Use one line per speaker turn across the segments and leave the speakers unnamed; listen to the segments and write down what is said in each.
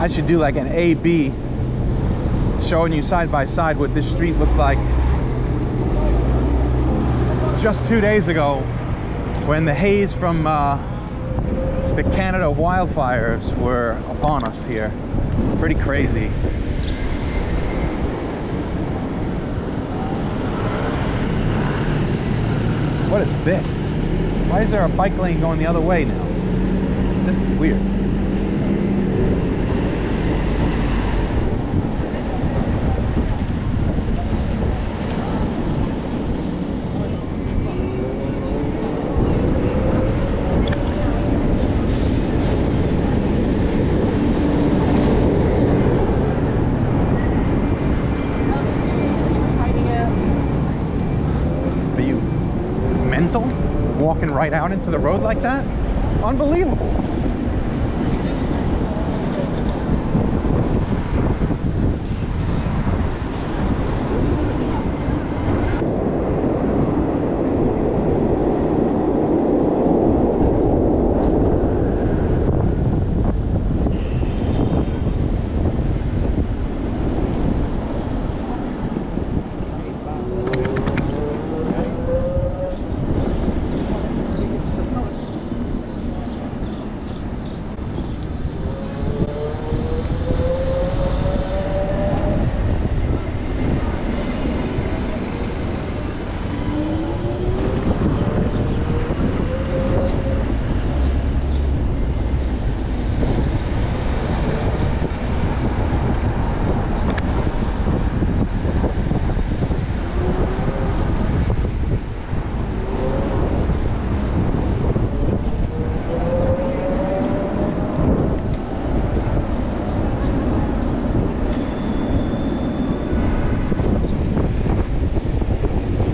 I should do like an A/B, showing you side by side what this street looked like just 2 days ago when the haze from the Canada wildfires were upon us here. Pretty crazy. What is this? Why is there a bike lane going the other way now? This is weird. Walking right out into the road like that? Unbelievable.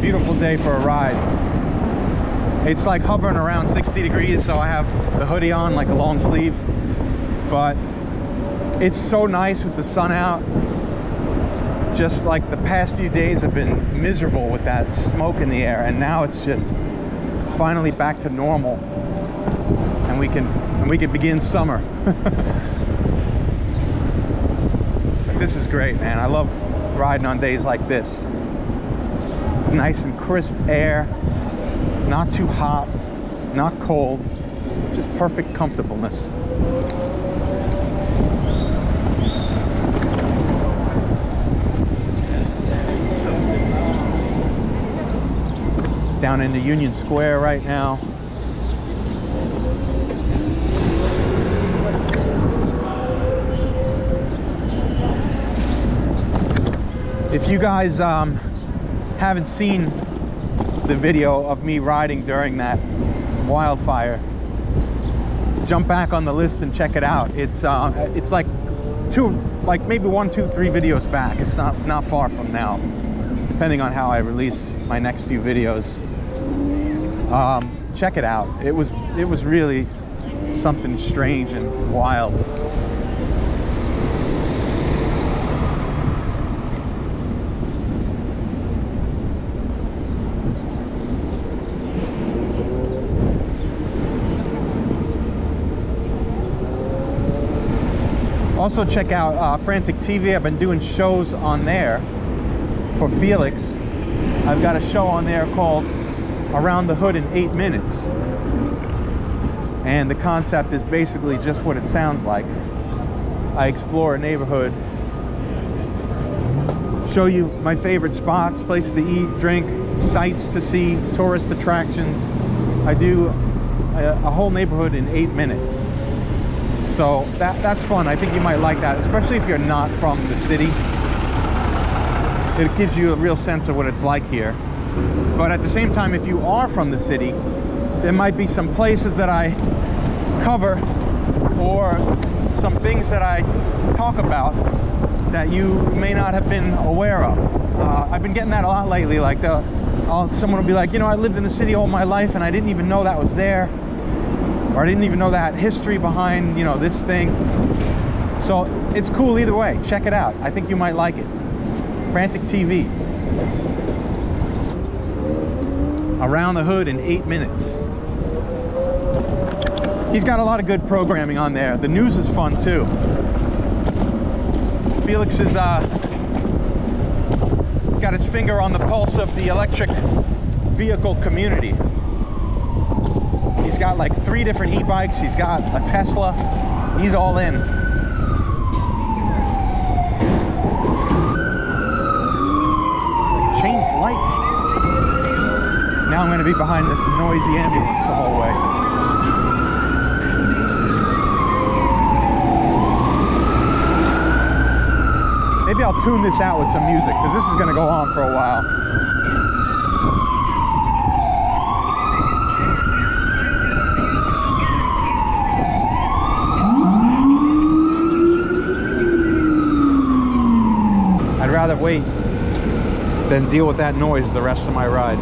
Beautiful day for a ride. It's like hovering around 60 degrees, so I have the hoodie on, like a long sleeve, but it's so nice with the sun out. Just like the past few days have been miserable with that smoke in the air, and now it's just finally back to normal, and we can begin summer. But this is great, man. I love riding on days like this. Nice and crisp air, not too hot, not cold, just perfect comfortableness. Down into Union Square right now. If you guys haven't seen the video of me riding during that wildfire, jump back on the list and check it out. It's like maybe 1, 2, 3 videos back. It's not far from now, depending on how I release my next few videos. Check it out. It was really something strange and wild. Also check out Frantic TV. I've been doing shows on there for Felix. I've got a show on there called Around the Hood in 8 Minutes. And the concept is basically just what it sounds like. I explore a neighborhood, show you my favorite spots, places to eat, drink, sights to see, tourist attractions. I do a whole neighborhood in 8 minutes. So that's fun. I think you might like that, especially if you're not from the city. It gives you a real sense of what it's like here. But at the same time, if you are from the city, there might be some places that I cover or some things that I talk about that you may not have been aware of. I've been getting that a lot lately. Like someone will be like, you know, I lived in the city all my life and I didn't even know that was there. Or I didn't even know that history behind, you know, this thing. So it's cool either way. Check it out. I think you might like it. Frantic TV. Around the Hood in 8 minutes. He's got a lot of good programming on there. The news is fun too. Felix is he's got his finger on the pulse of the electric vehicle community. He's got like 3 different e-bikes. He's got a Tesla. He's all in. Changed light. Now I'm going to be behind this noisy ambulance the whole way. Maybe I'll tune this out with some music, because this is going to go on for a while. I'd rather wait than deal with that noise the rest of my ride.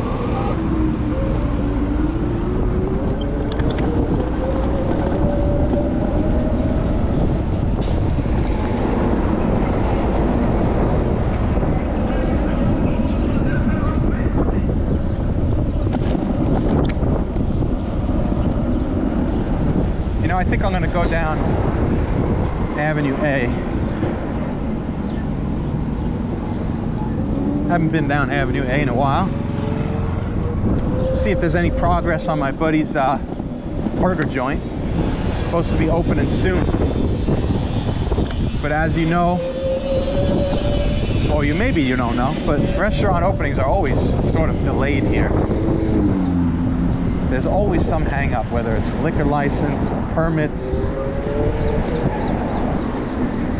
You know, I think I'm going to go down Avenue A. Haven't been down Avenue A in a while. See if there's any progress on my buddy's burger joint. It's supposed to be opening soon. But as you know, or maybe you don't know, but restaurant openings are always sort of delayed here. There's always some hang up, whether it's liquor license or permits.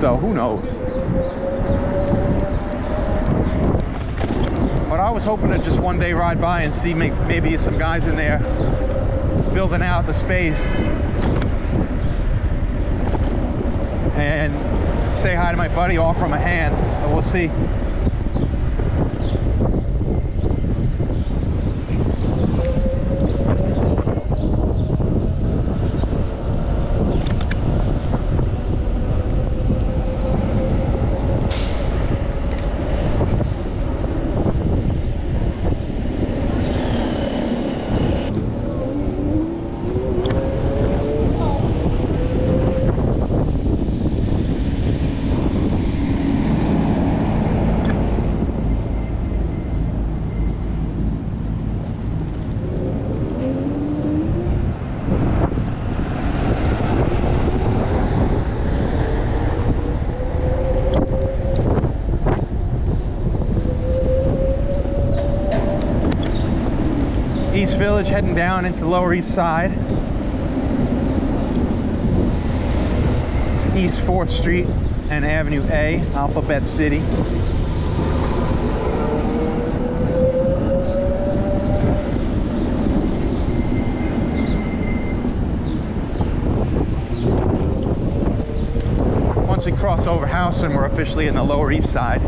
So who knows? But I was hoping to just one day ride by and see maybe some guys in there building out the space and say hi to my buddy, offer him a hand, but we'll see. East Village, heading down into Lower East Side. It's East 4th Street and Avenue A, Alphabet City. Once we cross over Houston, we're officially in the Lower East Side.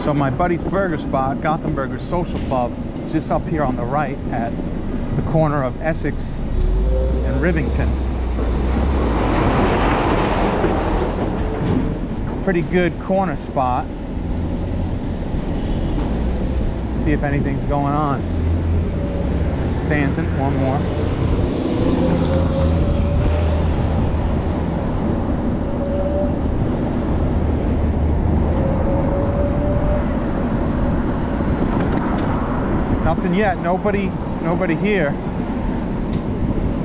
So my buddy's burger spot, Gotham Burger Social Club, is just up here on the right at the corner of Essex and Rivington. Pretty good corner spot. See if anything's going on. Stanton, one more. Nothing yet. Nobody here.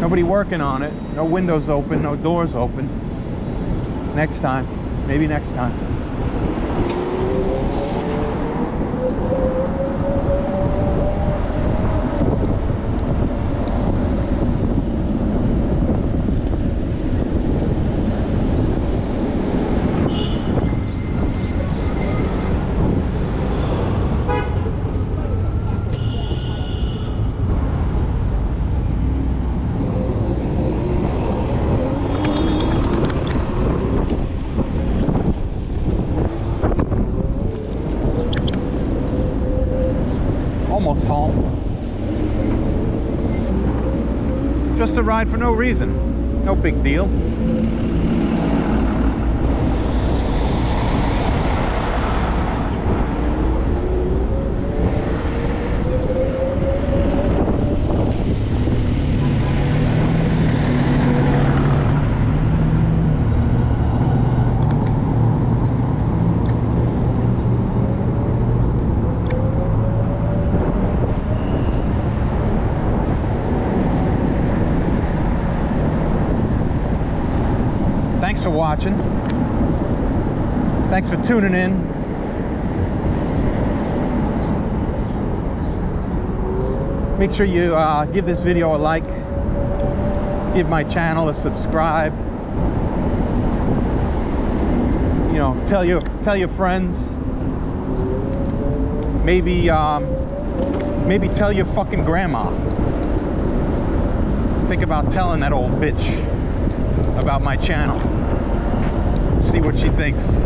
Nobody working on it. No windows open, no doors open. Next time. Maybe next time. a ride for no reason. No big deal. Thanks for watching. Thanks for tuning in. Make sure you give this video a like. Give my channel a subscribe. You know, tell your friends. Maybe tell your fucking grandma. Think about telling that old bitch about my channel. See what she thinks.